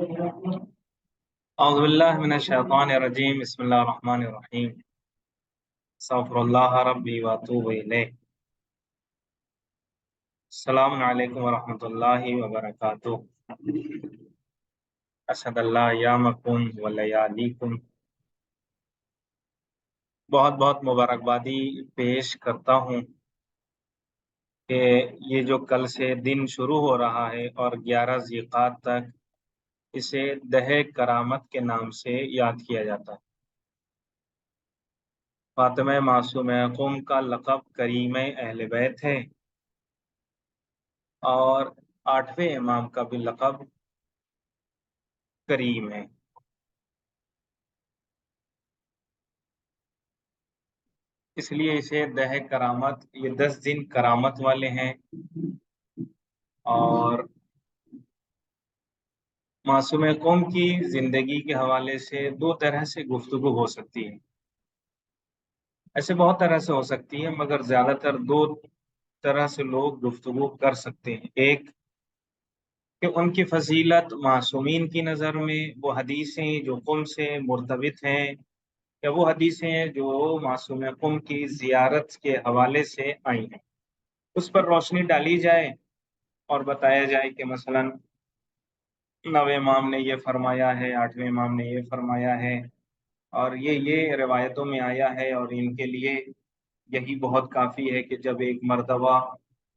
أعوذ بالله من الشيطان الرجيم بسم الله الرحمن الرحيم استغفر الله ربي وأتوب إليه السلام علیکم ورحمۃ اللہ وبرکاتہ اسعد اللہ ایامکم ولیالیکم بہت بہت مبارکبادی پیش کرتا ہوں کہ یہ جو کل سے دن شروع ہو رہا ہے اور 11 ذیقعد تک اسے دہ کرامت کے نام سے یاد کیا جاتا ہے۔ فاطمہ معصومہ قم کا لقب کریم اہل بیت ہے اور 8ویں امام کا بھی لقب کریم ہے۔ اس لیے اسے دہ کرامت، یہ 10 دن کرامت والے ہیں۔ اور معصوم قوم کی زندگی کے حوالے سے دو طرح سے گفتگو ہو سکتی ہے، ایسے بہت طرح سے ہو سکتی ہے مگر زیادہ تر دو طرح سے لوگ گفتگو کر سکتے ہیں۔ ایک کہ ان کی فضیلت معصومین کی نظر میں، وہ حدیثیں جو قم سے مرتبط ہیں یا وہ حدیثیں جو معصوم قم کی زیارت کے حوالے سے آئی ہیں، اس پر روشنی ڈالی جائے اور بتایا جائے کہ مثلا 9ویں امام نے یہ فرمایا ہے، 8ویں امام نے یہ فرمایا ہے، اور یہ روایتوں میں آیا ہے، اور ان کے لیے یہی بہت کافی ہے کہ جب ایک مرتبہ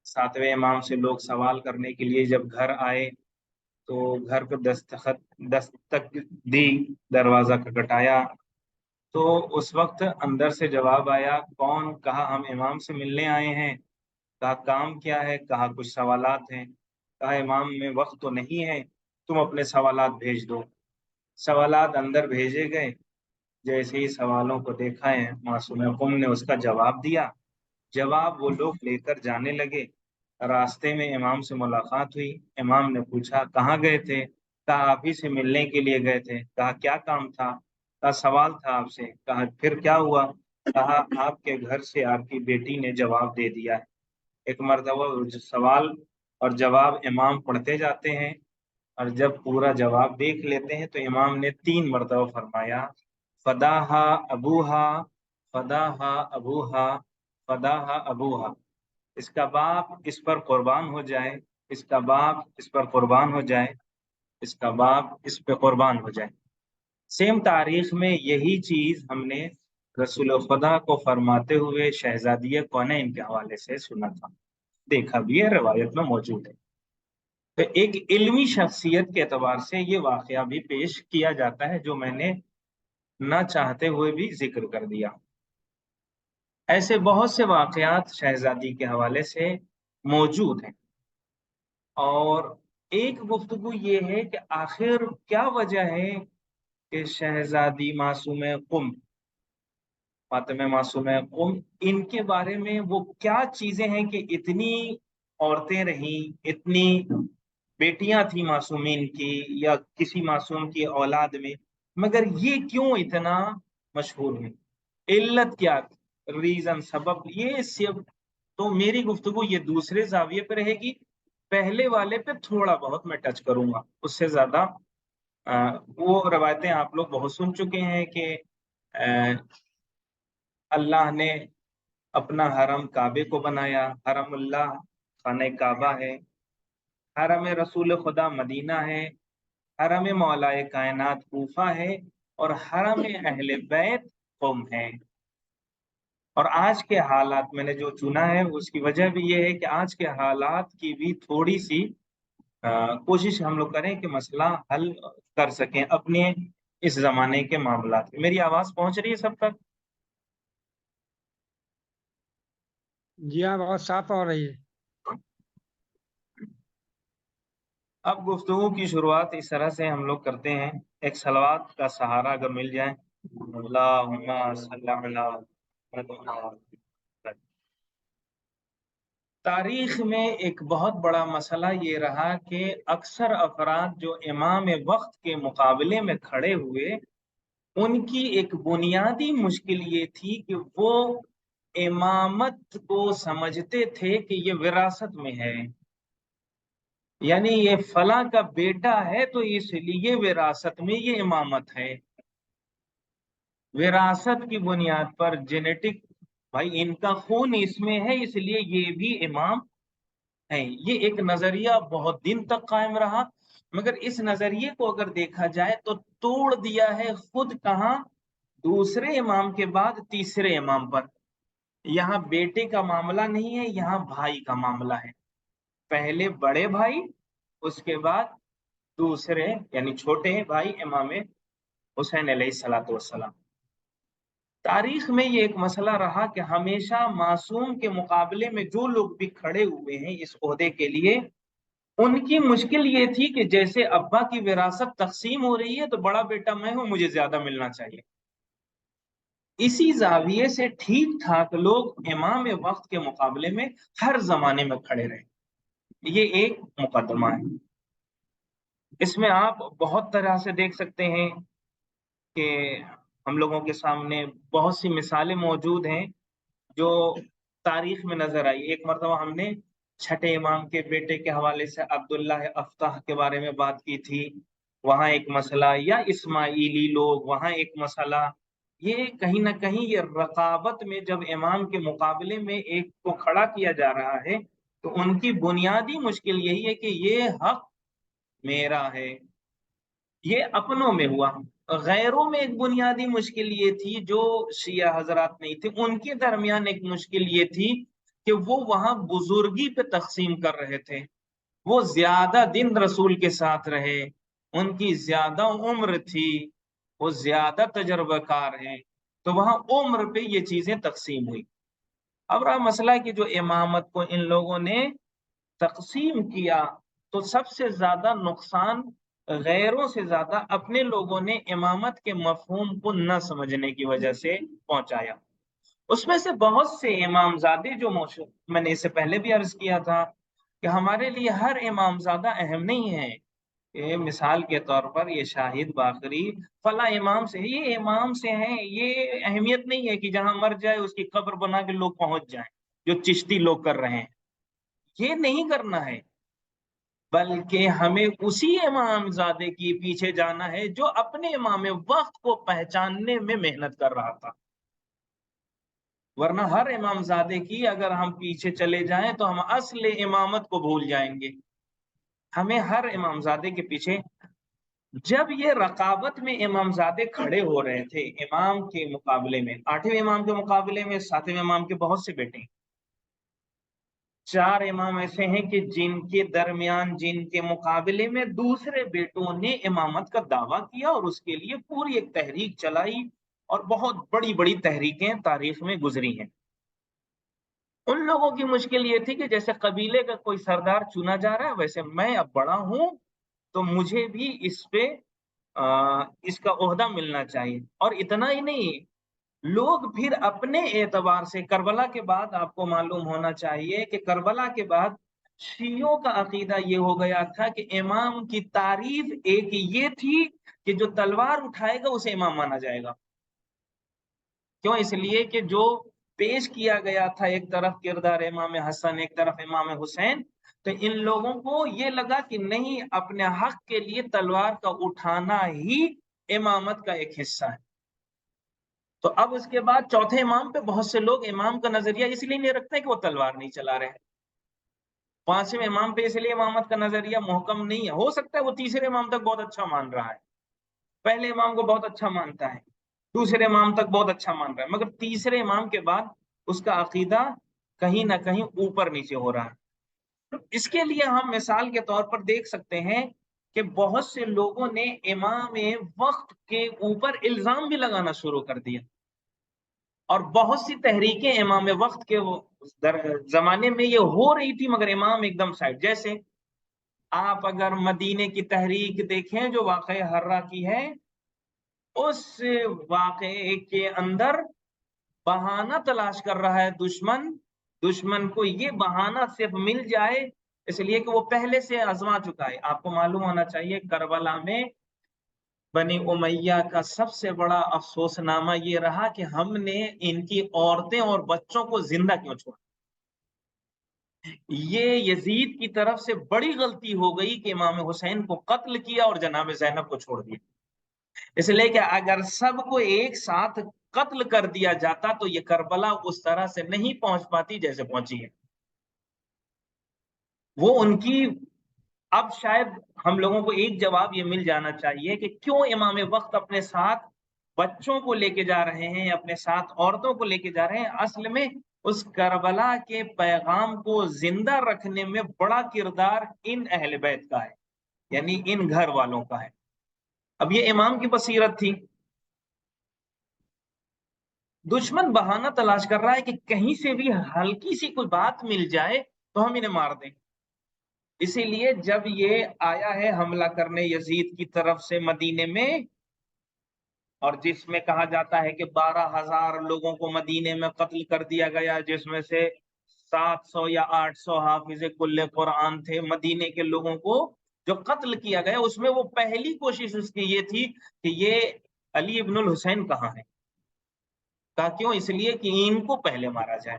7ویں امام سے لوگ سوال کرنے کے لیے جب گھر آئے تو گھر کو دستک دی، دروازہ کھٹکھٹایا، تو اس وقت اندر سے جواب آیا، کون؟ کہا ہم امام سے ملنے آئے ہیں۔ کہا کام کیا ہے؟ کہا کچھ سوالات ہیں۔ کہا امام میں وقت تو نہیں ہے، تم اپنے سوالات بھیج دو۔ سوالات اندر بھیجے گئے، جیسے ہی سوالوں کو دیکھا ہے معصوم قم نے اس کا جواب دیا، جواب وہ لوگ لے کر جانے لگے۔ راستے میں امام سے ملاقات ہوئی، امام نے پوچھا کہاں گئے تھے؟ کہا آپ ہی سے ملنے کے لیے گئے تھے۔ کہا کیا کام تھا؟ کہا سوال تھا آپ سے۔ کہا پھر کیا ہوا؟ کہا آپ کے گھر سے آپ کی بیٹی نے جواب دے دیا ہے۔ ایک مرتبہ سوال اور جواب امام پڑھتے جاتے ہیں، اور جب پورا جواب دیکھ لیتے ہیں تو امام نے 3 مرتبہ فرمایا، فداہا ابوہا، فداہا ابوہا، فداہا ابوہا، اس کا باپ اس پر قربان ہو جائے، اس کا باپ اس پر قربان ہو جائے، اس کا باپ اس پہ قربان ہو جائے۔ سیم تاریخ میں یہی چیز ہم نے رسول خدا کو فرماتے ہوئے شہزادیہ کونین کے حوالے سے سنا تھا، دیکھا بھی ہے، روایت میں موجود ہے۔ تو ایک علمی شخصیت کے اعتبار سے یہ واقعہ بھی پیش کیا جاتا ہے جو میں نے نہ چاہتے ہوئے بھی ذکر کر دیا۔ ایسے بہت سے واقعات شہزادی کے حوالے سے موجود ہیں، اور ایک گفتگو یہ ہے کہ آخر کیا وجہ ہے کہ شہزادی معصوم قم، فاطمہ معصوم قم، ان کے بارے میں وہ کیا چیزیں ہیں کہ اتنی عورتیں رہیں، اتنی بیٹیاں تھیں معصومین کی یا کسی معصوم کی اولاد میں، مگر یہ کیوں اتنا مشہور ہے؟ علت کیا؟ ریزن، سبب، یہ سب تو میری گفتگو یہ دوسرے زاویے پہ رہے گی۔ پہلے والے پہ تھوڑا بہت میں ٹچ کروں گا، اس سے زیادہ وہ روایتیں آپ لوگ بہت سن چکے ہیں کہ اللہ نے اپنا حرم کعبے کو بنایا، حرم اللہ خانہ کعبہ ہے، حرم رسول خدا مدینہ ہے، حرم مولائے کائنات کوفہ ہے، اور حرم اہل بیت قم ہے۔ اور آج کے حالات میں نے جو چنا ہے اس کی وجہ بھی یہ ہے کہ آج کے حالات کی بھی تھوڑی سی کوشش ہم لوگ کریں کہ مسئلہ حل کر سکیں اپنے اس زمانے کے معاملات میں۔ میری آواز پہنچ رہی ہے سب تک؟ جی ہاں، بہت صاف ہو رہی ہے۔ اب گفتگو کی شروعات اس طرح سے ہم لوگ کرتے ہیں، ایک صلوات کا سہارا اگر مل جائے، اللہم صلی علی محمد۔ تاریخ میں ایک بہت بڑا مسئلہ یہ رہا کہ اکثر افراد جو امام وقت کے مقابلے میں کھڑے ہوئے، ان کی ایک بنیادی مشکل یہ تھی کہ وہ امامت کو سمجھتے تھے کہ یہ وراثت میں ہے، یعنی یہ فلاں کا بیٹا ہے تو اس لیے وراثت میں یہ امامت ہے، وراثت کی بنیاد پر جینیٹک، بھائی ان کا خون اس میں ہے اس لیے یہ بھی امام ہے۔ یہ ایک نظریہ بہت دن تک قائم رہا، مگر اس نظریے کو اگر دیکھا جائے تو توڑ دیا ہے خود کہاں، دوسرے امام کے بعد تیسرے امام پر۔ یہاں بیٹے کا معاملہ نہیں ہے، یہاں بھائی کا معاملہ ہے۔ پہلے بڑے بھائی، اس کے بعد دوسرے یعنی چھوٹے بھائی امام حسین علیہ الصلوۃ والسلام۔ تاریخ میں یہ ایک مسئلہ رہا کہ ہمیشہ معصوم کے مقابلے میں جو لوگ بھی کھڑے ہوئے ہیں اس عہدے کے لیے، ان کی مشکل یہ تھی کہ جیسے ابا کی وراثت تقسیم ہو رہی ہے تو بڑا بیٹا میں ہوں، مجھے زیادہ ملنا چاہیے۔ اسی زاویے سے ٹھیک ٹھاک لوگ امام وقت کے مقابلے میں ہر زمانے میں کھڑے رہے، یہ ایک مقدمہ ہے۔ اس میں آپ بہت طرح سے دیکھ سکتے ہیں کہ ہم لوگوں کے سامنے بہت سی مثالیں موجود ہیں جو تاریخ میں نظر آئی۔ ایک مرتبہ ہم نے چھٹے امام کے بیٹے کے حوالے سے عبداللہ افتح کے بارے میں بات کی تھی، وہاں ایک مسئلہ، یا اسماعیلی لوگ وہاں ایک مسئلہ۔ یہ کہیں نہ کہیں یہ رقابت میں جب امام کے مقابلے میں ایک کو کھڑا کیا جا رہا ہے تو ان کی بنیادی مشکل یہی ہے کہ یہ حق میرا ہے، یہ اپنوں میں ہوا۔ غیروں میں ایک بنیادی مشکل یہ تھی جو شیعہ حضرات نہیں تھے، ان کے درمیان ایک مشکل یہ تھی کہ وہ وہاں بزرگی پہ تقسیم کر رہے تھے، وہ زیادہ دن رسول کے ساتھ رہے، ان کی زیادہ عمر تھی، وہ زیادہ تجربہ کار ہیں، تو وہاں عمر پہ یہ چیزیں تقسیم ہوئی۔ اب رہا مسئلہ کہ جو امامت کو ان لوگوں نے تقسیم کیا تو سب سے زیادہ نقصان غیروں سے زیادہ اپنے لوگوں نے امامت کے مفہوم کو نہ سمجھنے کی وجہ سے پہنچایا۔ اس میں سے بہت سے امامزادے جو میں نے اس سے پہلے بھی عرض کیا تھا کہ ہمارے لیے ہر امامزادہ اہم نہیں ہے۔ یہ مثال کے طور پر یہ شاہد باقری فلاں امام سے، یہ امام سے ہیں، یہ اہمیت نہیں ہے کہ جہاں مر جائے اس کی قبر بنا کے لوگ پہنچ جائیں، جو چشتی لوگ کر رہے ہیں۔ یہ نہیں کرنا ہے، بلکہ ہمیں اسی امام زادے کی پیچھے جانا ہے جو اپنے امام وقت کو پہچاننے میں محنت کر رہا تھا۔ ورنہ ہر امام زادے کی اگر ہم پیچھے چلے جائیں تو ہم اصل امامت کو بھول جائیں گے۔ ہمیں ہر امام زادے کے پیچھے، جب یہ رقابت میں امام زادے کھڑے ہو رہے تھے امام کے مقابلے میں، 8ویں امام کے مقابلے میں 7ویں امام کے بہت سے بیٹے ہیں، 4 امام ایسے ہیں کہ جن کے درمیان، جن کے مقابلے میں دوسرے بیٹوں نے امامت کا دعویٰ کیا اور اس کے لیے پوری ایک تحریک چلائی، اور بہت بڑی بڑی تحریکیں تاریخ میں گزری ہیں۔ ان لوگوں کی مشکل یہ تھی کہ جیسے قبیلے کا کوئی سردار چنا جا رہا ہے، ویسے میں اب بڑا ہوں تو مجھے بھی اس کا عہدہ ملنا چاہیے۔ اور اتنا ہی نہیں، لوگ پھر اپنے اعتبار سے، کربلا کے بعد آپ کو معلوم ہونا چاہیے کہ کربلا کے بعد شیعوں کا عقیدہ یہ ہو گیا تھا کہ امام کی تعریف ایک یہ تھی کہ جو تلوار اٹھائے گا اسے امام مانا جائے گا۔ کیوں؟ اس لیے کہ جو پیش کیا گیا تھا، ایک طرف کردار امام حسن، ایک طرف امام حسین، تو ان لوگوں کو یہ لگا کہ نہیں، اپنے حق کے لیے تلوار کا اٹھانا ہی امامت کا ایک حصہ ہے۔ تو اب اس کے بعد چوتھے امام پہ بہت سے لوگ امام کا نظریہ اس لیے نہیں رکھتے کہ وہ تلوار نہیں چلا رہے ہیں۔ 5ویں امام پہ اس لیے امامت کا نظریہ محکم نہیں ہے۔ ہو سکتا ہے وہ تیسرے امام تک بہت اچھا مان رہا ہے، پہلے امام کو بہت اچھا مانتا ہے، دوسرے امام تک بہت اچھا مان رہا ہے، مگر تیسرے امام کے بعد اس کا عقیدہ کہیں نہ کہیں اوپر نیچے ہو رہا ہے۔ اس کے لیے ہم مثال کے طور پر دیکھ سکتے ہیں کہ بہت سے لوگوں نے امام وقت کے اوپر الزام بھی لگانا شروع کر دیا، اور بہت سی تحریکیں امام وقت کے زمانے میں یہ ہو رہی تھی مگر امام ایک دم سائڈ۔ جیسے آپ اگر مدینے کی تحریک دیکھیں جو واقعہ ہررا کی ہے، اس واقعے کے اندر بہانہ تلاش کر رہا ہے دشمن کو یہ بہانہ صرف مل جائے اس لیے کہ وہ پہلے سے آزما چکا ہے۔ آپ کو معلوم ہونا چاہیے کربلا میں بنی امیہ کا سب سے بڑا افسوس نامہ یہ رہا کہ ہم نے ان کی عورتیں اور بچوں کو زندہ کیوں چھوڑا۔ یہ یزید کی طرف سے بڑی غلطی ہو گئی کہ امام حسین کو قتل کیا اور جناب زینب کو چھوڑ دیا، اس لیے کہ اگر سب کو ایک ساتھ قتل کر دیا جاتا تو یہ کربلا اس طرح سے نہیں پہنچ پاتی جیسے پہنچی ہے۔ وہ ان کی، اب شاید ہم لوگوں کو ایک جواب یہ مل جانا چاہیے کہ کیوں امام وقت اپنے ساتھ بچوں کو لے کے جا رہے ہیں، اپنے ساتھ عورتوں کو لے کے جا رہے ہیں۔ اصل میں اس کربلا کے پیغام کو زندہ رکھنے میں بڑا کردار ان اہل بیت کا ہے، یعنی ان گھر والوں کا ہے۔ اب یہ امام کی بصیرت تھی، دشمن بہانہ تلاش کر رہا ہے کہ کہیں سے بھی ہلکی سی کوئی بات مل جائے تو ہم انہیں مار دیں۔ اسی لیے جب یہ آیا ہے حملہ کرنے یزید کی طرف سے مدینے میں، اور جس میں کہا جاتا ہے کہ 12,000 لوگوں کو مدینے میں قتل کر دیا گیا، جس میں سے 700 یا 800 حافظ کل قرآن تھے، مدینے کے لوگوں کو جو قتل کیا گیا، اس میں وہ پہلی کوشش اس کی یہ تھی کہ یہ علی ابن الحسین کہاں ہے۔ کہا کیوں؟ اس لیے کہ ان کو پہلے مارا جائے،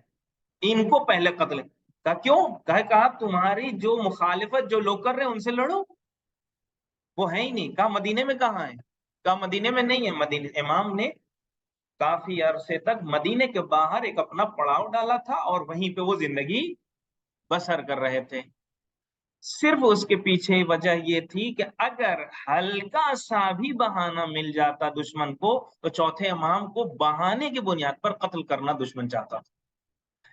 ان کو پہلے قتل۔ کہا کیوں؟ کہا تمہاری جو مخالفت جو لوگ کر رہے ہیں ان سے لڑو، وہ ہے ہی نہیں۔ کہا مدینے میں کہاں ہے؟ کہا مدینے میں نہیں ہے۔ مدینے امام نے کافی عرصے تک مدینے کے باہر ایک اپنا پڑاؤ ڈالا تھا اور وہیں پہ وہ زندگی بسر کر رہے تھے۔ صرف اس کے پیچھے وجہ یہ تھی کہ اگر ہلکا سا بھی بہانہ مل جاتا دشمن کو تو چوتھے امام کو بہانے کی بنیاد پر قتل کرنا دشمن چاہتا تھا۔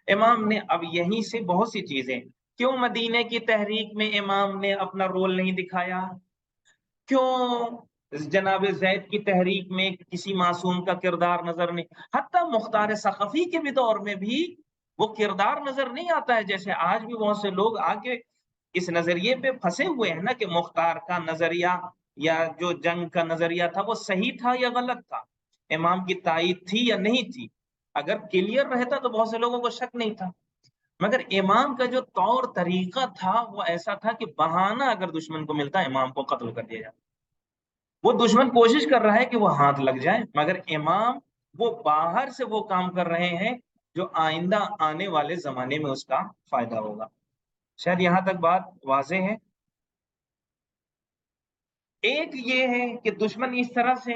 امام نے اب یہیں سے بہت سی چیزیں، کیوں مدینے کی تحریک میں امام نے اپنا رول نہیں دکھایا؟ کیوں جناب زید کی تحریک میں کسی معصوم کا کردار نظر نہیں؟ حتیٰ مختار ثقفی کے بھی دور میں بھی وہ کردار نظر نہیں آتا ہے، جیسے آج بھی بہت سے لوگ آگے اس نظریے پہ پھنسے ہوئے ہیں نا کہ مختار کا نظریہ یا جو جنگ کا نظریہ تھا وہ صحیح تھا یا غلط تھا، امام کی تائید تھی یا نہیں تھی۔ اگر کلیئر رہتا تو بہت سے لوگوں کو شک نہیں تھا، مگر امام کا جو طور طریقہ تھا وہ ایسا تھا کہ بہانہ اگر دشمن کو ملتا امام کو قتل کر دیا جاتا۔ وہ دشمن کوشش کر رہا ہے کہ وہ ہاتھ لگ جائے، مگر امام وہ باہر سے وہ کام کر رہے ہیں جو آئندہ آنے والے زمانے میں اس کا فائدہ ہوگا۔ شاید یہاں تک بات واضح ہے۔ ایک یہ ہے کہ دشمن اس طرح سے،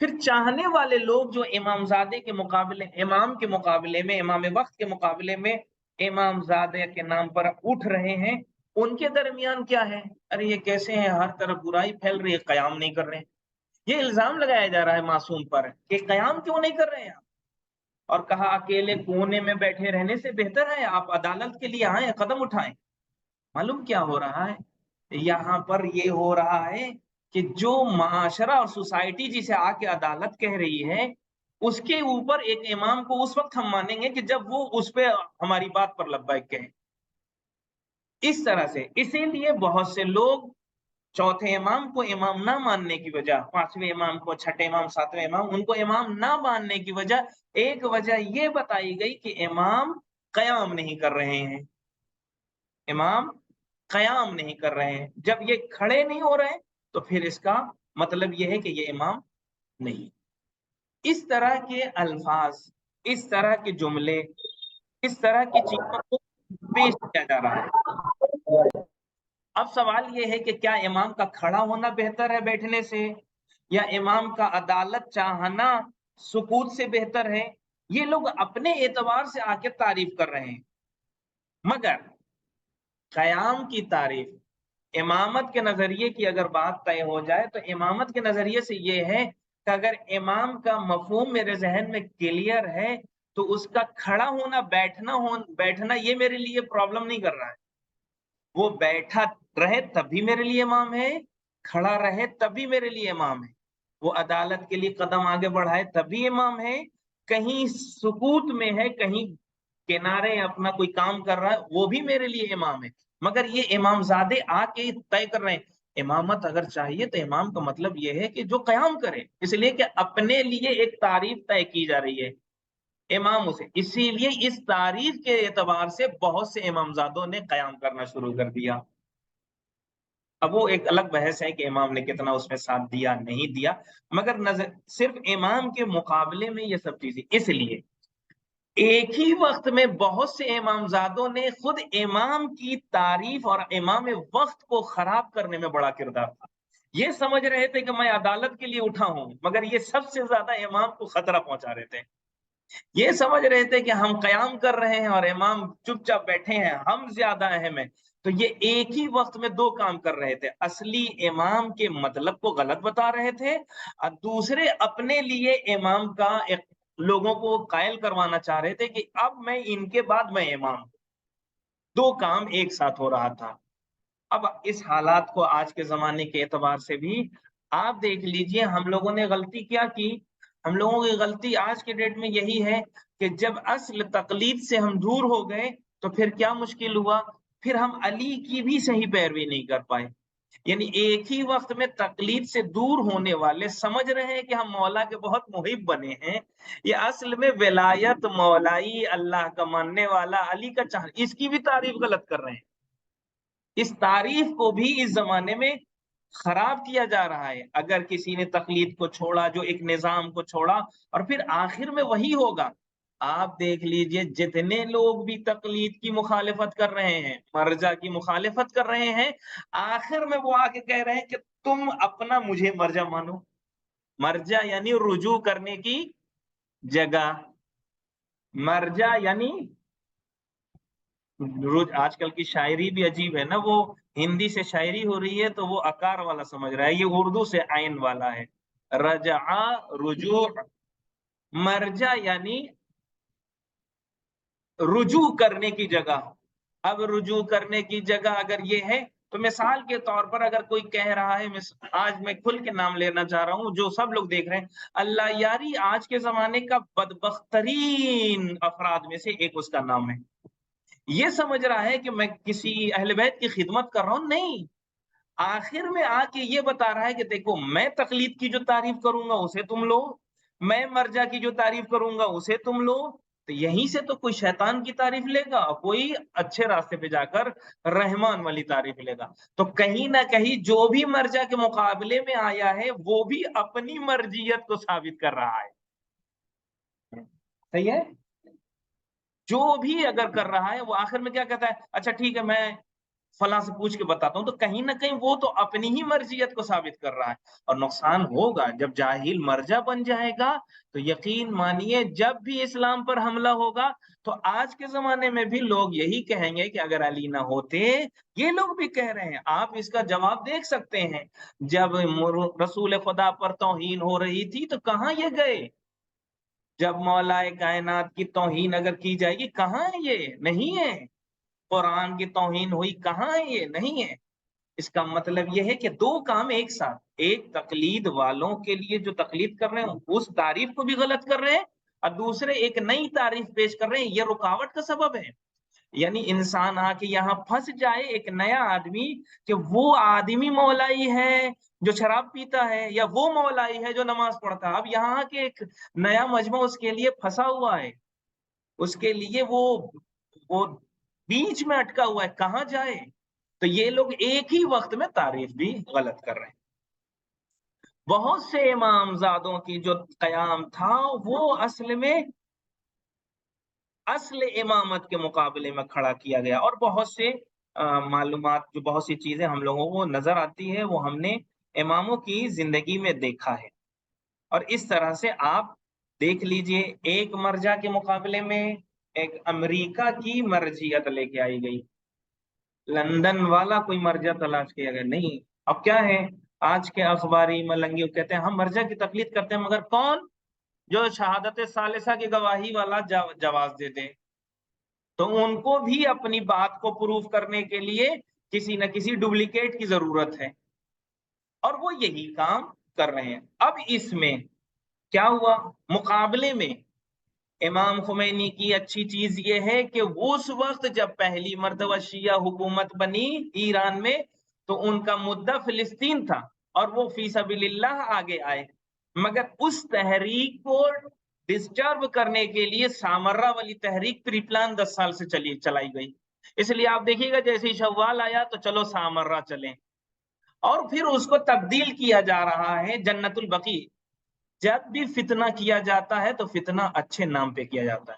پھر چاہنے والے لوگ جو امام زادے کے مقابلے، امام کے مقابلے میں، امام وقت کے مقابلے میں امام زادے کے نام پر اٹھ رہے ہیں، ان کے درمیان کیا ہے؟ ارے یہ کیسے ہیں، ہر طرف برائی پھیل رہی ہے، قیام نہیں کر رہے ہیں۔ یہ الزام لگایا جا رہا ہے معصوم پر کہ قیام کیوں نہیں کر رہے ہیں آپ، اور کہا اکیلے کونے میں بیٹھے رہنے سے بہتر ہے آپ عدالت کے لیے آئیں، قدم اٹھائیں۔ معلوم کیا ہو رہا ہے یہاں پر؟ یہ ہو رہا ہے کہ جو معاشرہ اور سوسائٹی جسے آ کے عدالت کہہ رہی ہے، اس کے اوپر ایک امام کو اس وقت ہم مانیں گے کہ جب وہ اس پہ ہماری بات پر لبیک کہیں، اس طرح سے۔ اسی لیے بہت سے لوگ چوتھے امام کو امام نہ ماننے کی وجہ، پانچویں امام کو، چھٹے امام، ساتویں امام، ان کو امام نہ ماننے کی وجہ، ایک وجہ یہ بتائی گئی کہ امام قیام نہیں کر رہے ہیں، امام قیام نہیں کر رہے ہیں۔ جب یہ کھڑے نہیں ہو رہے تو پھر اس کا مطلب یہ ہے کہ یہ امام نہیں۔ اس طرح کے الفاظ، اس طرح کے جملے، اس طرح کی چیزوں کو پیش کیا جا رہا ہے۔ اب سوال یہ ہے کہ کیا امام کا کھڑا ہونا بہتر ہے بیٹھنے سے، یا امام کا عدالت چاہنا سکوت سے بہتر ہے؟ یہ لوگ اپنے اعتبار سے آ کے تعریف کر رہے ہیں، مگر قیام کی تعریف، امامت کے نظریے کی اگر بات طے ہو جائے تو امامت کے نظریے سے یہ ہے کہ اگر امام کا مفہوم میرے ذہن میں کلیئر ہے تو اس کا کھڑا ہونا، بیٹھنا یہ میرے لیے پرابلم نہیں کر رہا ہے۔ وہ بیٹھا رہے تب بھی میرے لیے امام ہے، کھڑا رہے تب بھی میرے لیے امام ہے، وہ عدالت کے لیے قدم آگے بڑھائے تب بھی امام ہے، کہیں سکوت میں ہے، کہیں کنارے اپنا کوئی کام کر رہا ہے، وہ بھی میرے لیے امام ہے۔ مگر یہ امام زادے آ کے طے کر رہے ہیں امامت اگر چاہیے تو امام کا مطلب یہ ہے کہ جو قیام کرے، اس لیے کہ اپنے لیے ایک تعریف طے کی جا رہی ہے اماموں سے، اسی لیے اس تعریف کے اعتبار سے بہت سے امامزادوں نے قیام کرنا شروع کر دیا۔ اب وہ ایک الگ بحث ہے کہ امام نے کتنا اس میں ساتھ دیا نہیں دیا، مگر صرف امام کے مقابلے میں یہ سب چیزیں، اس لیے ایک ہی وقت میں بہت سے امامزادوں نے خود امام کی تعریف اور امام وقت کو خراب کرنے میں بڑا کردار تھا. یہ سمجھ رہے تھے کہ میں عدالت کے لیے اٹھا ہوں، مگر یہ سب سے زیادہ امام کو خطرہ پہنچا رہے تھے. یہ سمجھ رہے تھے کہ ہم قیام کر رہے ہیں اور امام چپ چاپ بیٹھے ہیں، ہم زیادہ اہم ہیں. تو یہ ایک ہی وقت میں دو کام کر رہے تھے. اصلی امام کے مطلب کو غلط بتا رہے تھے، اور دوسرے اپنے لیے امام کا لوگوں کو قائل کروانا چاہ رہے تھے کہ اب میں ان کے بعد میں امام. دو کام ایک ساتھ ہو رہا تھا. اب اس حالات کو آج کے زمانے کے اعتبار سے بھی آپ دیکھ لیجئے، ہم لوگوں نے غلطی کیا کی. ہم لوگوں کی غلطی آج کے ڈیٹ میں یہی ہے کہ جب اصل تقلید سے ہم دور ہو گئے تو پھر کیا مشکل ہوا، پھر ہم علی کی بھی صحیح پیروی نہیں کر پائے. یعنی ایک ہی وقت میں تقلید سے دور ہونے والے سمجھ رہے ہیں کہ ہم مولا کے بہت محب بنے ہیں، یہ اصل میں ولایت، مولائی، اللہ کا ماننے والا، علی کا چاہ، اس کی بھی تعریف غلط کر رہے ہیں. اس تعریف کو بھی اس زمانے میں خراب کیا جا رہا ہے. اگر کسی نے تقلید کو چھوڑا، جو ایک نظام کو چھوڑا، اور پھر آخر میں وہی ہوگا. آپ دیکھ لیجئے جتنے لوگ بھی تقلید کی مخالفت کر رہے ہیں، مرجع کی مخالفت کر رہے ہیں، آخر میں وہ آ کے کہہ رہے ہیں کہ تم اپنا مجھے مرجع مانو. مرجع یعنی رجوع کرنے کی جگہ. مرجع یعنی آج کل کی شاعری بھی عجیب ہے نا، وہ ہندی سے شاعری ہو رہی ہے تو وہ اکار والا سمجھ رہا ہے، یہ اردو سے عین والا ہے. رجع، رجوع. مرجع یعنی رجوع کرنے کی جگہ. اب رجوع کرنے کی جگہ اگر یہ ہے تو مثال کے طور پر اگر کوئی کہہ رہا ہے، آج میں کھل کے نام لینا چاہ رہا ہوں جو سب لوگ دیکھ رہے ہیں، اللہ یاری آج کے زمانے کا بدبخت ترین افراد میں سے ایک اس کا نام ہے. یہ سمجھ رہا ہے کہ میں کسی اہل بیت کی خدمت کر رہا ہوں، نہیں. آخر میں آ کے یہ بتا رہا ہے کہ دیکھو میں تقلید کی جو تعریف کروں گا اسے تم لو، میں مرجع کی جو تعریف کروں گا اسے تم لو. تو یہیں سے تو کوئی شیطان کی تعریف لے گا، کوئی اچھے راستے پہ جا کر رحمان والی تعریف لے گا. تو کہیں نہ کہیں جو بھی مرجع کے مقابلے میں آیا ہے وہ بھی اپنی مرجیت کو ثابت کر رہا ہے. صحیح ہے؟ جو بھی اگر کر رہا ہے وہ آخر میں کیا کہتا ہے، اچھا ٹھیک ہے میں فلاں سے پوچھ کے بتاتا ہوں. تو کہیں نہ کہیں وہ تو اپنی ہی مرجیت کو ثابت کر رہا ہے. اور نقصان ہوگا جب جاہل مرجع بن جائے گا. تو یقین مانیے جب بھی اسلام پر حملہ ہوگا تو آج کے زمانے میں بھی لوگ یہی کہیں گے کہ اگر علی نہ ہوتے. یہ لوگ بھی کہہ رہے ہیں، آپ اس کا جواب دیکھ سکتے ہیں. جب رسول خدا پر توہین ہو رہی تھی تو کہاں یہ گئے؟ جب مولا کائنات کی توہین اگر کی جائے گی، کہاں ہے؟ یہ نہیں ہے. قرآن کی توہین ہوئی، کہاں ہے؟ یہ نہیں ہے. اس کا مطلب یہ ہے کہ دو کام ایک ساتھ، ایک تقلید والوں کے لیے جو تقلید کر رہے ہیں اس تعریف کو بھی غلط کر رہے ہیں، اور دوسرے ایک نئی تعریف پیش کر رہے ہیں. یہ رکاوٹ کا سبب ہے. یعنی انسان آ کے یہاں پھنس جائے، ایک نیا آدمی، کہ وہ آدمی مولائی ہے جو شراب پیتا ہے، یا وہ مولائی ہے جو نماز پڑھتا ہے. اب یہاں کے ایک نیا مجمع اس کے لیے پھنسا ہوا ہے، اس کے لیے وہ بیچ میں اٹکا ہوا ہے، کہاں جائے؟ تو یہ لوگ ایک ہی وقت میں تعریف بھی غلط کر رہے ہیں. بہت سے امام زادوں کی جو قیام تھا وہ اصل میں اصل امامت کے مقابلے میں کھڑا کیا گیا. اور بہت سے معلومات، جو بہت سی چیزیں ہم لوگوں کو نظر آتی ہے وہ ہم نے اماموں کی زندگی میں دیکھا ہے. اور اس طرح سے آپ دیکھ لیجئے ایک مرجع کے مقابلے میں ایک امریکہ کی مرجعیت لے کے آئی گئی، لندن والا کوئی مرجع تلاش کیا گیا نہیں. اب کیا ہے، آج کے اخباری ملنگی کہتے ہیں ہم مرجع کی تقلید کرتے ہیں، مگر کون؟ جو شہادت ثالثہ کی گواہی والا جواز دے دے. تو ان کو بھی اپنی بات کو پروف کرنے کے لیے کسی نہ کسی ڈپلیکیٹ کی ضرورت ہے، اور وہ یہی کام کر رہے ہیں. اب اس میں کیا ہوا؟ مقابلے میں امام خمینی کی اچھی چیز یہ ہے کہ اس وقت جب پہلی مرتبہ شیعہ حکومت بنی ایران میں تو ان کا مدعا فلسطین تھا، اور وہ فی سبیل اللہ آگے آئے. مگر اس تحریک کو ڈسٹرب کرنے کے لیے سامرہ والی تحریک پری پلان 10 سال سے چلائی گئی. اس لیے آپ دیکھیے گا جیسے ہی شوال آیا تو چلو سامرہ چلیں، اور پھر اس کو تبدیل کیا جا رہا ہے جنت البقیع. جب بھی فتنہ کیا جاتا ہے تو فتنہ اچھے نام پہ کیا جاتا ہے.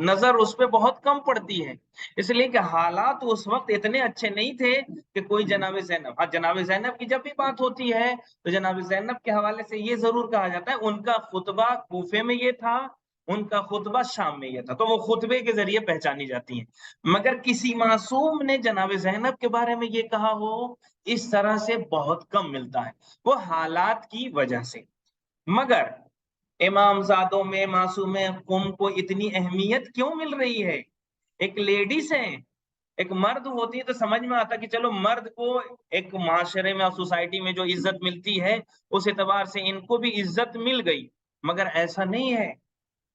نظر اس پہ بہت کم پڑتی ہے، اس لیے کہ حالات اس وقت اتنے اچھے نہیں تھے کہ کوئی جناب زینب، ہاں جناب زینب کی جب بھی بات ہوتی ہے تو جناب زینب کے حوالے سے یہ ضرور کہا جاتا ہے ان کا خطبہ کوفے میں یہ تھا، ان کا خطبہ شام میں یہ تھا، تو وہ خطبے کے ذریعے پہچانی جاتی ہیں۔ مگر کسی معصوم نے جناب زینب کے بارے میں یہ کہا ہو، اس طرح سے بہت کم ملتا ہے، وہ حالات کی وجہ سے۔ مگر امام زادوں میں معصوم قم کو اتنی اہمیت کیوں مل رہی ہے؟ ایک لیڈیز ہے، ایک مرد ہوتی ہے تو سمجھ میں آتا کہ چلو مرد کو ایک معاشرے میں اور سوسائٹی میں جو عزت ملتی ہے اس اعتبار سے ان کو بھی عزت مل گئی، مگر ایسا نہیں ہے۔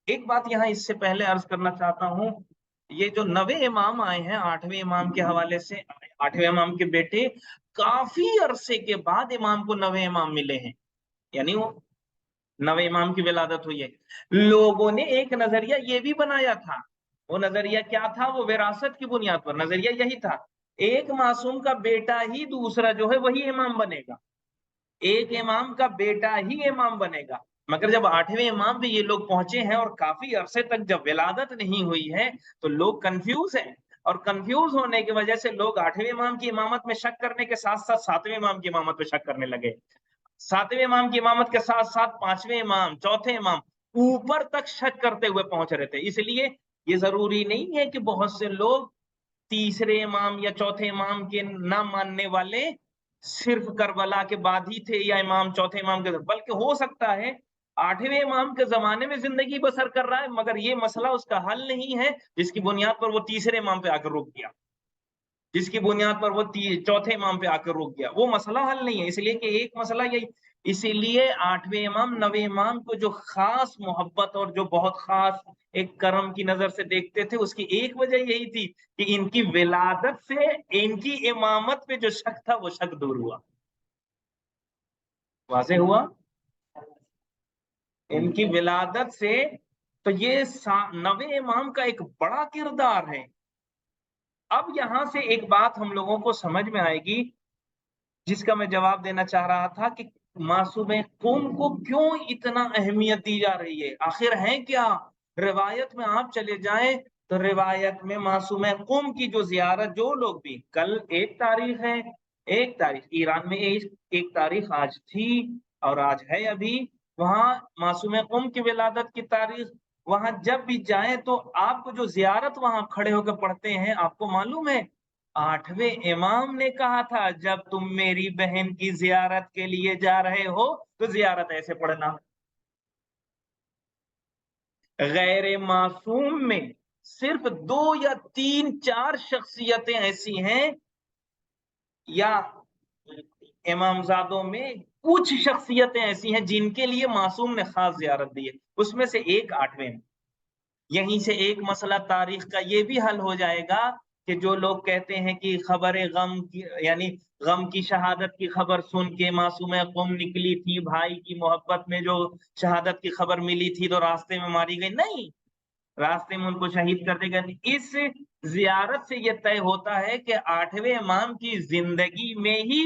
ایک بات یہاں اس سے پہلے عرض کرنا چاہتا ہوں، یہ جو 9ویں امام آئے ہیں 8ویں امام کے حوالے سے، 8ویں امام کے بیٹے کافی عرصے کے بعد امام کو 9ویں امام ملے ہیں، یعنی وہ 9ویں امام کی ولادت ہوئی ہے۔ لوگوں نے ایک نظریہ یہ بھی بنایا تھا، وہ نظریہ کیا تھا؟ وہ وراثت کی بنیاد پر نظریہ یہی تھا، ایک معصوم کا بیٹا ہی دوسرا جو ہے وہی امام بنے گا، ایک امام کا بیٹا ہی امام بنے گا۔ مگر جب 8ویں امام پہ یہ لوگ پہنچے ہیں اور کافی عرصے تک جب ولادت نہیں ہوئی ہے تو لوگ کنفیوز ہیں، اور کنفیوز ہونے کی وجہ سے لوگ 8ویں امام کی امامت میں شک کرنے کے ساتھ ساتھ 7ویں امام کی امامت پہ شک کرنے لگے، 7ویں امام کی امامت کے ساتھ ساتھ 5ویں امام، چوتھے امام، اوپر تک شک کرتے ہوئے پہنچ رہے تھے۔ اس لیے یہ ضروری نہیں ہے کہ بہت سے لوگ تیسرے امام یا چوتھے امام کے نہ ماننے والے صرف کربلا کے بعد ہی تھے یا امام چوتھے امام کے، بلکہ ہو سکتا ہے 8ویں امام کے زمانے میں زندگی بسر کر رہا ہے، مگر یہ مسئلہ اس کا حل نہیں ہے جس کی بنیاد پر وہ تیسرے امام پہ آ کر رک گیا، جس کی بنیاد پر وہ چوتھے امام پہ آ کر رک گیا، وہ مسئلہ حل نہیں ہے۔ اس لیے کہ ایک مسئلہ یہی، اسی لیے 8ویں امام 9ویں امام کو جو خاص محبت اور جو بہت خاص ایک کرم کی نظر سے دیکھتے تھے، اس کی ایک وجہ یہی تھی کہ ان کی ولادت سے ان کی امامت پہ جو شک تھا وہ شک دور ہوا۔ واضح ہوا؟ ان کی ولادت سے تو یہ 9ویں امام کا ایک بڑا کردار ہے۔ اب یہاں سے ایک بات ہم لوگوں کو سمجھ میں آئے گی جس کا میں جواب دینا چاہ رہا تھا کہ معصوم قوم کو کیوں اتنا اہمیت دی جا رہی ہے، آخر ہے کیا؟ روایت میں آپ چلے جائیں تو روایت میں معصوم قوم کی جو زیارت، جو لوگ بھی، کل ایک تاریخ ہے، ایک تاریخ ایران میں ایک تاریخ آج تھی اور آج ہے ابھی، وہاں معصوم قوم کی ولادت کی تاریخ، وہاں جب بھی جائیں تو آپ کو جو زیارت وہاں کھڑے ہو کے پڑھتے ہیں، آپ کو معلوم ہے 8ویں امام نے کہا تھا جب تم میری بہن کی زیارت کے لیے جا رہے ہو تو زیارت ایسے پڑھنا۔ غیر معصوم میں صرف 2 یا 3 4 شخصیتیں ایسی ہیں، یا امام زادوں میں کچھ شخصیتیں ایسی ہیں جن کے لیے معصوم نے خاص زیارت دی ہے، اس میں سے ایک 8ویں میں۔ یہیں سے ایک مسئلہ تاریخ کا یہ بھی حل ہو جائے گا کہ جو لوگ کہتے ہیں کہ خبر غم کی، یعنی غم کی شہادت کی خبر سن کے معصوم قوم نکلی تھی، بھائی کی محبت میں جو شہادت کی خبر ملی تھی تو راستے میں ماری گئی، نہیں، راستے میں ان کو شہید کر دے گا۔ اس زیارت سے یہ طے ہوتا ہے کہ 8ویں امام کی زندگی میں ہی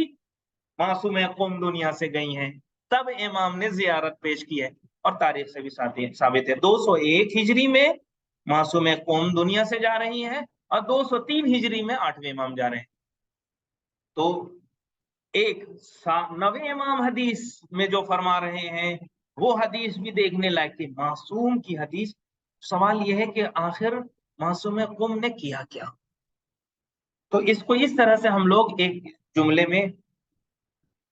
معصوم قوم دنیا سے گئی ہیں، تب امام نے زیارت پیش کی ہے، اور تاریخ سے بھی ثابت ہے 201 ہجری میں معصوم قوم دنیا سے جا رہی ہیں اور 203 ہجری میں 8ویں امام جا رہے ہیں۔ تو ایک 9ویں امام حدیث میں جو فرما رہے ہیں وہ حدیث بھی دیکھنے لائق تھی، معصوم کی حدیث۔ سوال یہ ہے کہ آخر معصوم قوم نے کیا کیا؟ تو اس کو اس طرح سے ہم لوگ ایک جملے میں،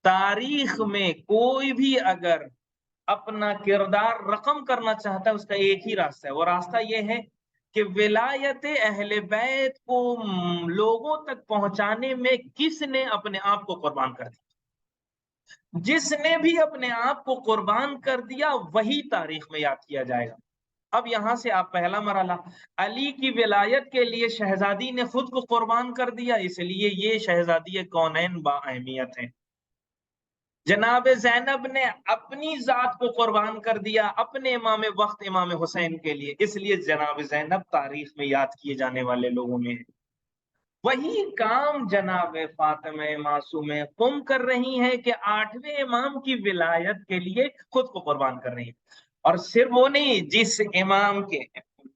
تاریخ میں کوئی بھی اگر اپنا کردار رقم کرنا چاہتا ہے اس کا ایک ہی راستہ ہے، وہ راستہ یہ ہے کہ ولایت اہل بیت کو لوگوں تک پہنچانے میں کس نے اپنے آپ کو قربان کر دیا، جس نے بھی اپنے آپ کو قربان کر دیا وہی تاریخ میں یاد کیا جائے گا۔ اب یہاں سے آپ پہلا مرحلہ، علی کی ولایت کے لیے شہزادی نے خود کو قربان کر دیا، اس لیے یہ شہزادی کونین با اہمیت ہے۔ جناب زینب نے اپنی ذات کو قربان کر دیا اپنے امام وقت امام حسین کے لیے، اس لیے جناب زینب تاریخ میں یاد کیے جانے والے لوگوں میں ہے۔ وہی کام جناب فاطمہ معصوم قم کر رہی ہیں کہ 8ویں امام کی ولایت کے لیے خود کو قربان کر رہی ہیں، اور صرف وہ نہیں، جس امام کے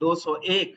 201,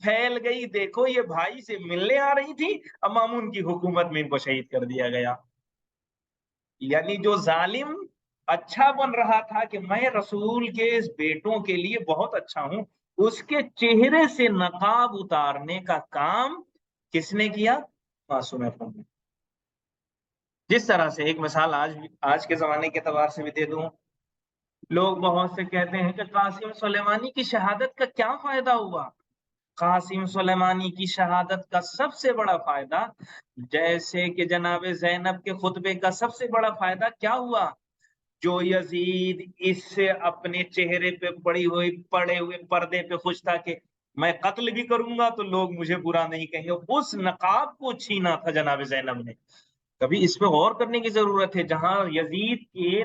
پھیل گئی، دیکھو یہ بھائی سے ملنے آ رہی تھی، اب مامون کی حکومت میں ان کو شہید کر دیا گیا۔ یعنی جو ظالم اچھا بن رہا تھا کہ میں رسول کے بیٹوں کے لیے بہت اچھا ہوں، اس کے چہرے سے نقاب اتارنے کا کام کس نے کیا؟ معصوم افندی نے۔ جس طرح سے ایک مثال آج کے زمانے کے اعتبار سے بھی دے دوں، لوگ بہت سے کہتے ہیں کہ قاسم سلیمانی کی شہادت کا کیا فائدہ ہوا؟ قاسم سلیمانی کی شہادت کا سب سے بڑا فائدہ، جیسے کہ جناب زینب کے خطبے کا سب سے بڑا فائدہ کیا ہوا؟ جو یزید اس سے اپنے چہرے پہ پڑے ہوئے پردے پہ خوش تھا کہ میں قتل بھی کروں گا تو لوگ مجھے برا نہیں کہیں گے، اس نقاب کو چھینا تھا جناب زینب نے۔ کبھی اس پہ غور کرنے کی ضرورت ہے، جہاں یزید کے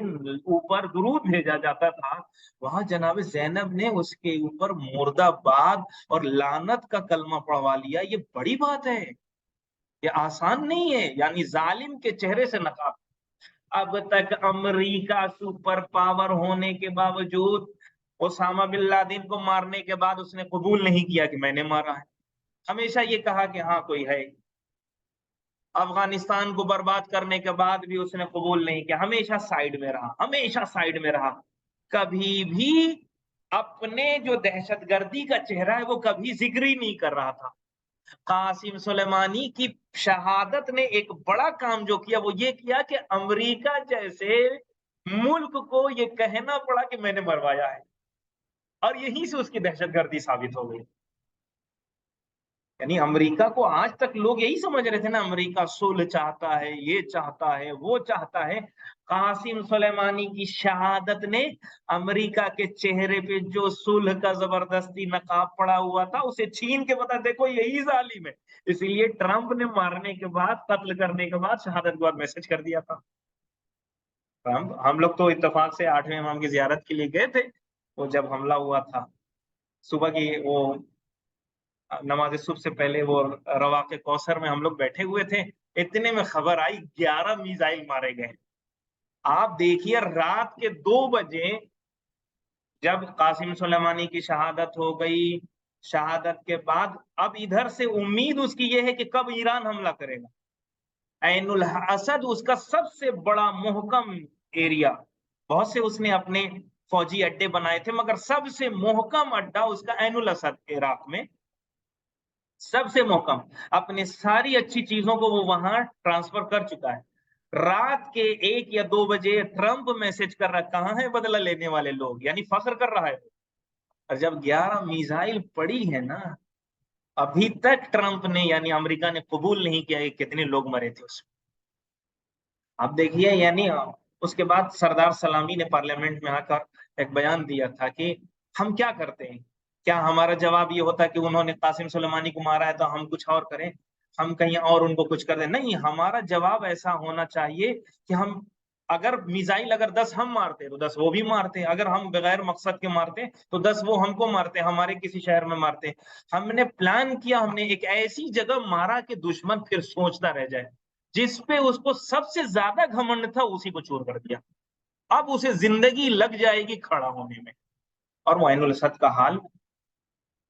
اوپر درود بھیجا جاتا تھا، وہاں جناب زینب نے اس کے اوپر مرد آباد اور لعنت کا کلمہ پڑھوا لیا۔ یہ بڑی بات ہے، یہ آسان نہیں ہے، یعنی ظالم کے چہرے سے نقاب۔ اب تک امریکہ سپر پاور ہونے کے باوجود اسامہ بن لادن کو مارنے کے بعد اس نے قبول نہیں کیا کہ میں نے مارا ہے، ہمیشہ یہ کہا کہ ہاں کوئی ہے۔ افغانستان کو برباد کرنے کے بعد بھی اس نے قبول نہیں کیا، ہمیشہ سائیڈ میں رہا، ہمیشہ سائیڈ میں رہا، کبھی بھی اپنے جو دہشت گردی کا چہرہ ہے وہ کبھی ذکر ہی نہیں کر رہا تھا۔ قاسم سلیمانی کی شہادت نے ایک بڑا کام جو کیا وہ یہ کیا کہ امریکہ جیسے ملک کو یہ کہنا پڑا کہ میں نے مروایا ہے، اور یہیں سے اس کی دہشت گردی ثابت ہو گئی۔ یعنی امریکہ کو آج تک لوگ یہی سمجھ رہے تھے نا، امریکہ صلح چاہتا ہے، یہ چاہتا ہے، وہ چاہتا ہے۔ قاسم سلیمانی کی شہادت نے امریکہ کے چہرے پہ جو صلح کا زبردستی نقاب پڑا ہوا تھا اسے چھین کے بتا دیکھو یہی ظالم ہے۔ اسی لیے ٹرمپ نے مارنے کے بعد، قتل کرنے کے بعد شہادت کے بعد میسج کر دیا تھا۔ ہم لوگ تو اتفاق سے 8ویں امام کی زیارت کے لیے گئے تھے، وہ جب حملہ ہوا تھا صبح کی وہ نماز صبح سے پہلے وہ رواق کوثر میں ہم لوگ بیٹھے ہوئے تھے، اتنے میں خبر آئی 11 میزائل مارے گئے۔ آپ دیکھیے رات کے 2 بجے جب قاسم سلیمانی کی شہادت ہو گئی، شہادت کے بعد اب ادھر سے امید اس کی یہ ہے کہ کب ایران حملہ کرے گا۔ عین الاسد اس کا سب سے بڑا محکم ایریا، بہت سے اس نے اپنے فوجی اڈے بنائے تھے مگر سب سے محکم اڈا اس کا عین الاسد عراق میں، سب سے محکم، اپنے ساری اچھی چیزوں کو وہ وہاں ٹرانسفر کر چکا ہے۔ رات کے 1 یا 2 بجے ٹرمپ میسج کر رہا کہاں ہے بدلہ لینے والے لوگ، یعنی فخر کر رہا ہے۔ اور جب 11 میزائل پڑی ہے نا، ابھی تک ٹرمپ نے یعنی امریکہ نے قبول نہیں کیا کہ کتنے لوگ مرے تھے اس میں۔ اب دیکھیے یعنی اس کے بعد سردار سلامی نے پارلیمنٹ میں آ کر ایک بیان دیا تھا کہ ہم کیا کرتے ہیں، کیا ہمارا جواب یہ ہوتا کہ انہوں نے قاسم سلیمانی کو مارا ہے تو ہم کچھ اور کریں، ہم کہیں اور ان کو کچھ کر دیں؟ نہیں، ہمارا جواب ایسا ہونا چاہیے کہ ہم اگر میزائل 10 ہم مارتے تو 10 وہ بھی مارتے، اگر ہم بغیر مقصد کے مارتے تو 10 وہ ہم کو مارتے، ہمارے کسی شہر میں مارتے۔ ہم نے پلان کیا، ہم نے ایک ایسی جگہ مارا کہ دشمن پھر سوچتا رہ جائے، جس پہ اس کو سب سے زیادہ گھمنڈ تھا اسی کو چور کر دیا، اب اسے زندگی لگ جائے گی کھڑا ہونے میں۔ اور وہ عین الاسد کا حال،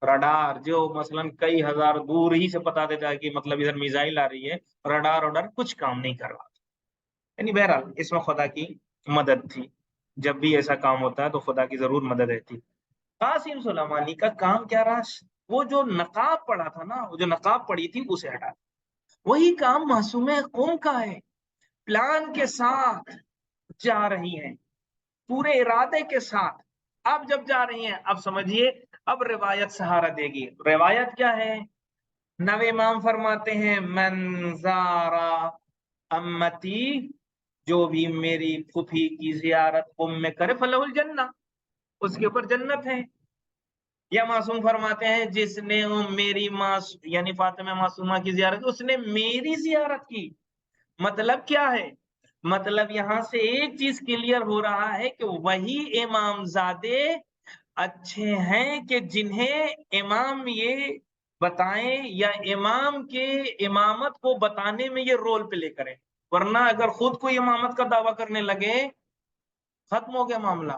رڈار جو مثلا کئی ہزار دور ہی سے بتا دیتا ہے کہ مطلب ادھر میزائل آ رہی ہے، رڈار کچھ کام نہیں کر رہا تھا۔ یعنی بہرحال اس میں خدا کی مدد تھی، جب بھی ایسا کام ہوتا ہے تو خدا کی ضرور مدد رہتی۔ قاسم سلیمانی کا کام کیا رہا؟ وہ جو نقاب پڑا تھا نا، وہ جو نقاب پڑی تھی اسے ہٹا، وہی کام معصوم قوم کا ہے، پلان کے ساتھ جا رہی ہیں، پورے ارادے کے ساتھ۔ اب جب جا رہی ہیں، اب سمجھیے اب روایت سہارا دے گی۔ روایت کیا ہے؟ نوے امام فرماتے ہیں من زارا امتی، جو بھی میری پھوپھی کی زیارت میں کرے فلہ الجنہ، اس کے اوپر جنت ہے۔ یا معصوم فرماتے ہیں جس نے میری یعنی فاطمہ معصومہ کی زیارت، اس نے میری زیارت کی۔ مطلب کیا ہے؟ مطلب یہاں سے ایک چیز کلیئر ہو رہا ہے کہ وہی امام زادے اچھے ہیں کہ جنہیں امام یہ بتائیں یا امام کے امامت کو بتانے میں یہ رول پلے کریں، ورنہ اگر خود کوئی امامت کا دعویٰ کرنے لگے ختم ہو گیا معاملہ۔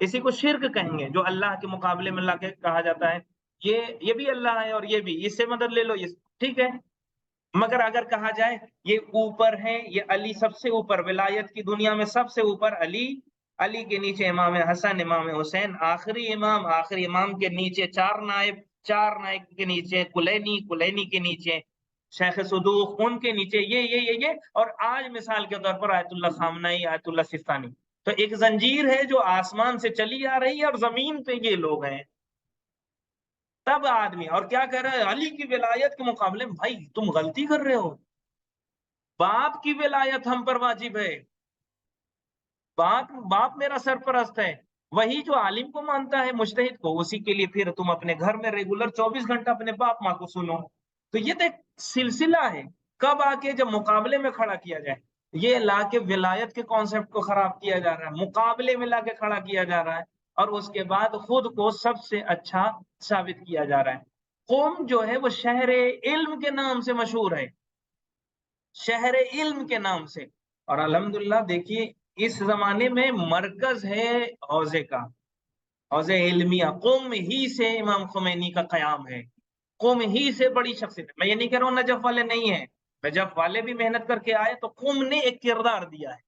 اسی کو شرک کہیں گے، جو اللہ کے مقابلے میں لا کے کہا جاتا ہے یہ بھی اللہ ہے اور یہ بھی، اس سے مدد لے لو، یہ ٹھیک ہے۔ مگر اگر کہا جائے یہ اوپر ہے، یہ علی سب سے اوپر، ولایت کی دنیا میں سب سے اوپر علی، علی کے نیچے امام حسن، امام حسین، آخری امام کے نیچے چار نائب کے نیچے کلینی، کلینی کے نیچے شیخ صدوق، ان کے نیچے یہ اور آج مثال کے طور پر آیت اللہ خامنئی، آیت اللہ سستانی۔ تو ایک زنجیر ہے جو آسمان سے چلی آ رہی ہے اور زمین پہ یہ لوگ ہیں۔ تب آدمی اور کیا کہہ رہا ہے، علی کی ولایت کے مقابلے میں بھائی تم غلطی کر رہے ہو، باپ کی ولایت ہم پر واجب ہے، باپ میرا سرپرست ہے، وہی جو عالم کو مانتا ہے، مجتہد کو، اسی کے لیے پھر تم اپنے گھر میں ریگولر 24 گھنٹہ اپنے باپ ماں کو سنو۔ تو یہ تو ایک سلسلہ ہے، کب آ کے جب مقابلے میں کھڑا کیا جائے، یہ لا کے ولایت کے کانسیپٹ کو خراب کیا جا رہا ہے، مقابلے میں لا کے کھڑا کیا جا رہا ہے، اور اس کے بعد خود کو سب سے اچھا ثابت کیا جا رہا ہے۔ قوم جو ہے وہ شہر علم کے نام سے مشہور ہے، شہر علم کے نام سے، اور الحمدللہ دیکھیے اس زمانے میں مرکز ہے حوزے کا، حوزہ علمیہ، قوم ہی سے امام خمینی کا قیام ہے، قوم ہی سے بڑی شخصیت ہے۔ میں یہ نہیں کہہ رہا ہوں نجف والے نہیں ہیں، نجف والے بھی محنت کر کے آئے، تو قوم نے ایک کردار دیا ہے،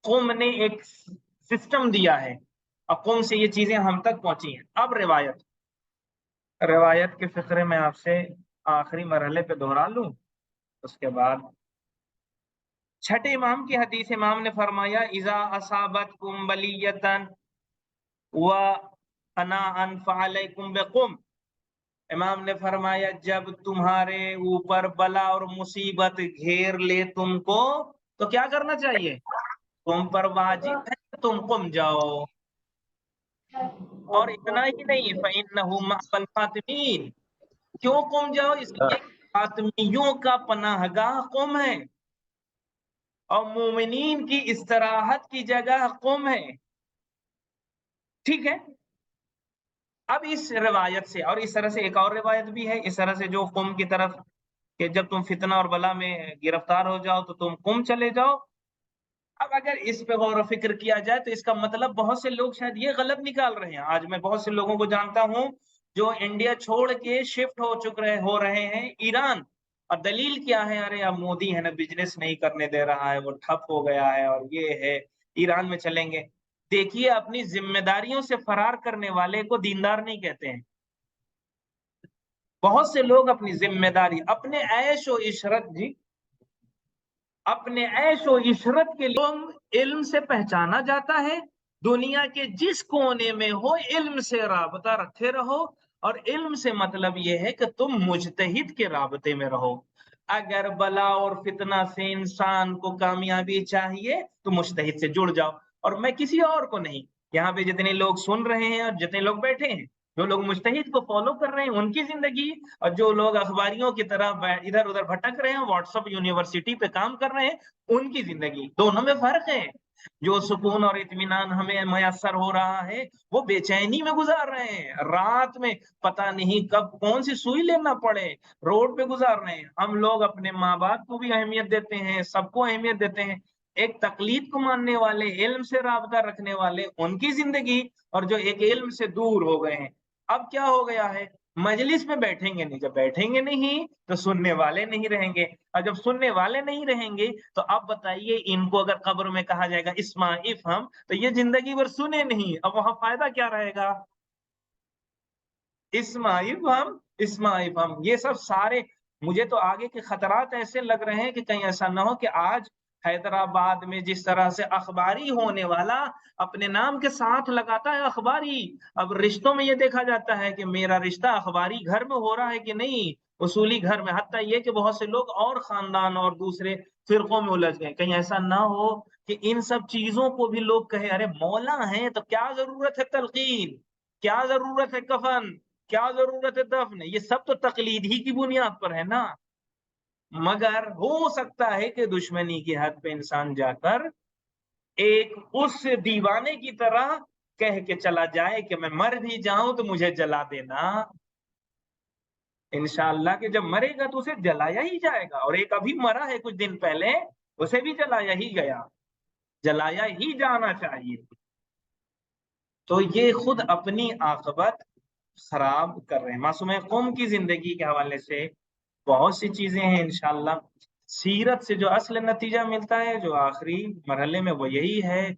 قوم نے ایک سسٹم دیا ہے، اور قوم سے یہ چیزیں ہم تک پہنچی ہیں۔ اب روایت کے فقرے میں آپ سے آخری مرحلے پہ دہرا لوں، اس کے بعد چھٹے امام کی حدیث، امام نے فرمایا اذا اصابتکم بلیۃ واناء فعلیکم بقم، امام نے فرمایا جب تمہارے اوپر بلا اور مصیبت گھیر لے تم کو تو کیا کرنا چاہیے، تم پر واجب ہے تم قم جاؤ، اور اتنا ہی نہیں فإنہ مأوى الفاتمین، کیوں قم جاؤ، اس لیے فاطمیوں کا پناہ گاہ قم ہے، اور مومنین کی استراحت کی جگہ قم ہے، ٹھیک ہے۔ اب اس روایت سے، اور اس طرح سے ایک اور روایت بھی ہے اس طرح سے جو قم کی طرف، کہ جب تم فتنہ اور بلا میں گرفتار ہو جاؤ تو تم قم چلے جاؤ۔ اب اگر اس پہ غور و فکر کیا جائے تو اس کا مطلب بہت سے لوگ شاید یہ غلط نکال رہے ہیں، آج میں بہت سے لوگوں کو جانتا ہوں جو انڈیا چھوڑ کے شفٹ ہو رہے ہیں ایران، اور دلیل کیا ہے، ارے اب مودی ہے نا بزنس نہیں کرنے دے رہا ہے، وہ ٹھپ ہو گیا ہے، اور یہ ہے ایران میں چلیں گے۔ دیکھیے اپنی ذمہ داریوں سے فرار کرنے والے کو دیندار نہیں کہتے ہیں، بہت سے لوگ اپنی ذمہ داری، اپنے عیش و عشرت، جی اپنے عیش و عشرت کے لیے علم سے پہچانا جاتا ہے، دنیا کے جس کونے میں ہو علم سے رابطہ رکھتے رہو، اور علم سے مطلب یہ ہے کہ تم مجتہد کے رابطے میں رہو۔ اگر بلا اور فتنہ سے انسان کو کامیابی چاہیے تو مجتہد سے جڑ جاؤ، اور میں کسی اور کو نہیں، یہاں پہ جتنے لوگ سن رہے ہیں اور جتنے لوگ بیٹھے ہیں، جو لوگ مجتہد کو فالو کر رہے ہیں ان کی زندگی، اور جو لوگ اخباریوں کی طرح ادھر ادھر بھٹک رہے ہیں، واٹس ایپ یونیورسٹی پہ کام کر رہے ہیں، ان کی زندگی، دونوں میں فرق ہے۔ جو سکون اور اطمینان ہمیں میسر ہو رہا ہے وہ بے چینی میں گزار رہے ہیں، رات میں پتہ نہیں کب کون سی سوئی لینا پڑے، روڈ پہ گزار رہے ہیں۔ ہم لوگ اپنے ماں باپ کو بھی اہمیت دیتے ہیں، سب کو اہمیت دیتے ہیں، ایک تقلید کو ماننے والے، علم سے رابطہ رکھنے والے، ان کی زندگی، اور جو ایک علم سے دور ہو گئے ہیں۔ اب کیا ہو گیا ہے، مجلس میں بیٹھیں گے نہیں، جب بیٹھیں گے نہیں تو سننے والے نہیں رہیں گے، اور جب سننے والے نہیں رہیں گے تو اب بتائیے ان کو اگر قبر میں کہا جائے گا اسمع افہم، تو یہ زندگی بھر سنے نہیں، اب وہاں فائدہ کیا رہے گا، اسمع افہم، اسمع افہم، یہ سب سارے مجھے تو آگے کے خطرات ایسے لگ رہے ہیں کہ کہیں ایسا نہ ہو کہ آج حیدرآباد میں جس طرح سے اخباری ہونے والا اپنے نام کے ساتھ لگاتا ہے اخباری، اب رشتوں میں یہ دیکھا جاتا ہے کہ میرا رشتہ اخباری گھر میں ہو رہا ہے کہ نہیں، اصولی گھر میں، حتیٰ یہ کہ بہت سے لوگ اور خاندان اور دوسرے فرقوں میں الجھ گئے، کہیں ایسا نہ ہو کہ ان سب چیزوں کو بھی لوگ کہیں ارے مولا ہیں تو کیا ضرورت ہے تلقین، کیا ضرورت ہے کفن، کیا ضرورت ہے دفن، یہ سب تو تقلید ہی کی بنیاد پر ہے نا۔ مگر ہو سکتا ہے کہ دشمنی کی حد پہ انسان جا کر ایک اس دیوانے کی طرح کہہ کے چلا جائے کہ میں مر بھی جاؤں تو مجھے جلا دینا، انشاءاللہ کہ جب مرے گا تو اسے جلایا ہی جائے گا، اور ایک ابھی مرا ہے کچھ دن پہلے، اسے بھی جلایا ہی گیا، جلایا ہی جانا چاہیے۔ تو یہ خود اپنی عاقبت خراب کر رہے ہیں۔ معصوم قوم کی زندگی کے حوالے سے بہت سی چیزیں ہیں، انشاءاللہ سیرت سے جو اصل نتیجہ ملتا ہے جو آخری مرحلے میں وہ یہی ہے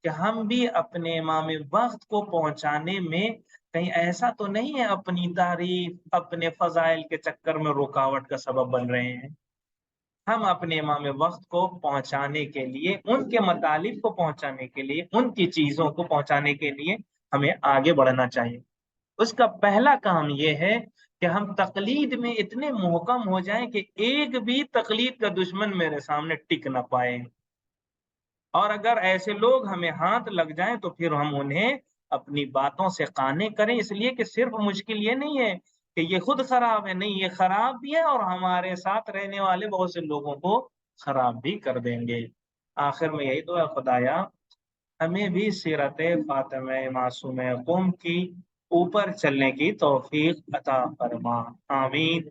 کہ ہم بھی اپنے امام وقت کو پہنچانے میں کہیں ایسا تو نہیں ہے اپنی تعریف اپنے فضائل کے چکر میں رکاوٹ کا سبب بن رہے ہیں۔ ہم اپنے امام وقت کو پہنچانے کے لیے، ان کے مطالب کو پہنچانے کے لیے، ان کی چیزوں کو پہنچانے کے لیے ہمیں آگے بڑھنا چاہیے۔ اس کا پہلا کام یہ ہے کہ ہم تقلید میں اتنے محکم ہو جائیں کہ ایک بھی تقلید کا دشمن میرے سامنے ٹک نہ پائے، اور اگر ایسے لوگ ہمیں ہاتھ لگ جائیں تو پھر ہم انہیں اپنی باتوں سے قانع کریں، اس لیے کہ صرف مشکل یہ نہیں ہے کہ یہ خود خراب ہے، نہیں، یہ خراب بھی ہے اور ہمارے ساتھ رہنے والے بہت سے لوگوں کو خراب بھی کر دیں گے۔ آخر میں یہی تو ہے، خدایا ہمیں بھی سیرت فاطمہ معصومہ قم کی اوپر چلنے کی توفیق عطا فرما، آمین۔